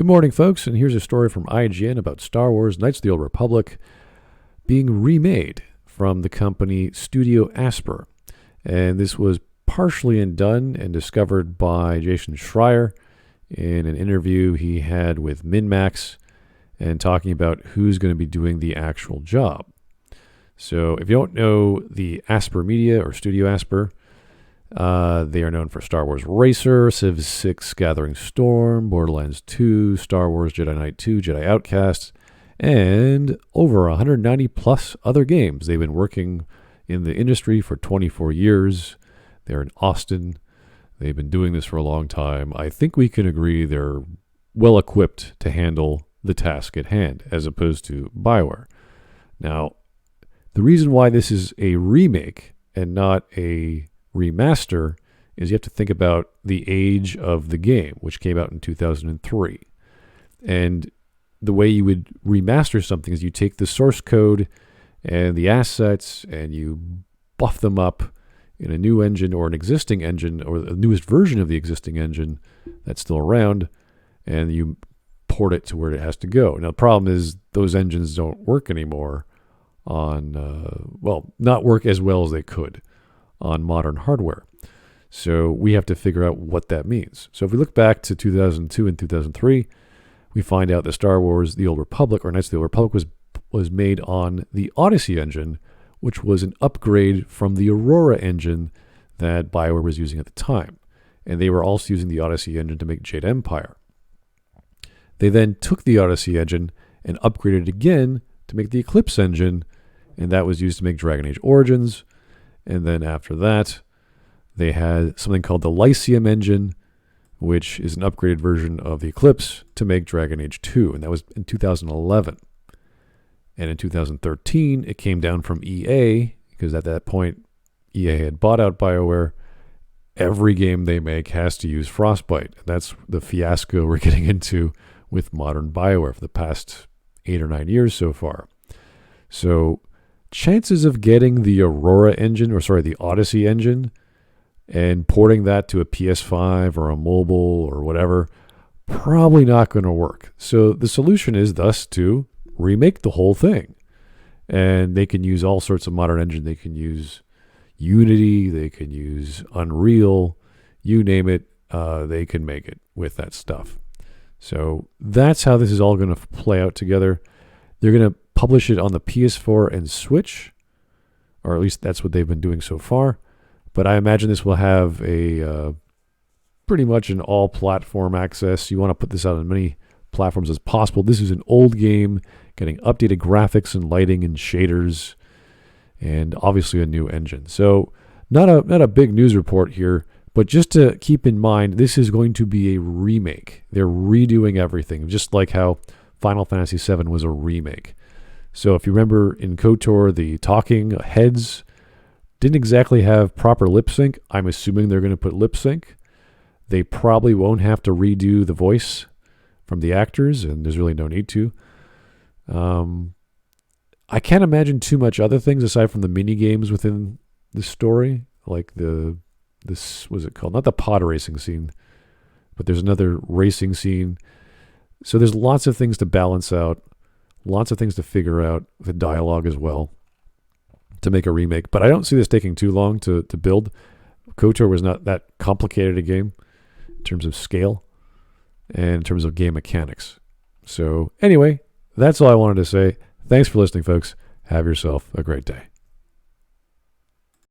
Good morning, folks, and here's a story from IGN about Star Wars Knights of the Old Republic being remade from the company Studio Aspyr. And this was partially done and discovered by Jason Schreier in an interview he had with Minnmax and talking about who's going to be doing the actual job. So if you don't know the Aspyr Media or Studio Aspyr, they are known for Star Wars Racer, Civ 6 Gathering Storm, Borderlands 2, Star Wars Jedi Knight 2, Jedi Outcast, and over 190 plus other games. They've been working in the industry for 24 years. They're in Austin. They've been doing this for a long time. I think we can agree they're well equipped to handle the task at hand, as opposed to Bioware. Now, the reason why this is a remake and not a remaster is you have to think about the age of the game, which came out in 2003. And the way you would remaster something is you take the source code and the assets and you buff them up in a new engine or an existing engine or the newest version of the existing engine that's still around, and you port it to where it has to go. Now, the problem is those engines don't work anymore on, not work as well as they could on modern hardware. So we have to figure out what that means. So if we look back to 2002 and 2003, we find out that Star Wars The Old Republic, or Knights of the Old Republic, was made on the Odyssey engine, which was an upgrade from the Aurora engine that Bioware was using at the time. And they were also using the Odyssey engine to make Jade Empire. They then took the Odyssey engine and upgraded it again to make the Eclipse engine, and that was used to make Dragon Age Origins. And then after that, they had something called the Lyceum engine, which is an upgraded version of the Eclipse to make Dragon Age 2. And that was in 2011. And in 2013, it came down from EA, because at that point, EA had bought out BioWare. Every game they make has to use Frostbite. That's the fiasco we're getting into with modern BioWare for the past 8 or 9 years so far. So chances of getting the Aurora engine, the Odyssey engine, and porting that to a PS5 or a mobile or whatever, probably not going to work. So the solution is thus to remake the whole thing. And they can use all sorts of modern engines. They can use Unity, they can use Unreal, you name it, they can make it with that stuff. So that's how this is all going to play out together. They're going to publish it on the PS4 and Switch, or at least that's what they've been doing so far. But I imagine this will have a pretty much an all-platform access. You want to put this out on as many platforms as possible. This is an old game, getting updated graphics and lighting and shaders, and obviously a new engine. So not a big news report here, but just to keep in mind, this is going to be a remake. They're redoing everything, just like how Final Fantasy VII was a remake. So if you remember in KOTOR, the talking heads didn't exactly have proper lip sync. I'm assuming they're going to put lip sync. They probably won't have to redo the voice from the actors, and there's really no need to. I can't imagine too much other things aside from the mini games within the story, like this was it called? Not the pod racing scene, but there's another racing scene. So there's lots of things to balance out, lots of things to figure out, the dialogue as well, to make a remake. But I don't see this taking too long to build. KOTOR was not that complicated a game in terms of scale and in terms of game mechanics. So anyway, that's all I wanted to say. Thanks for listening, folks. Have yourself a great day.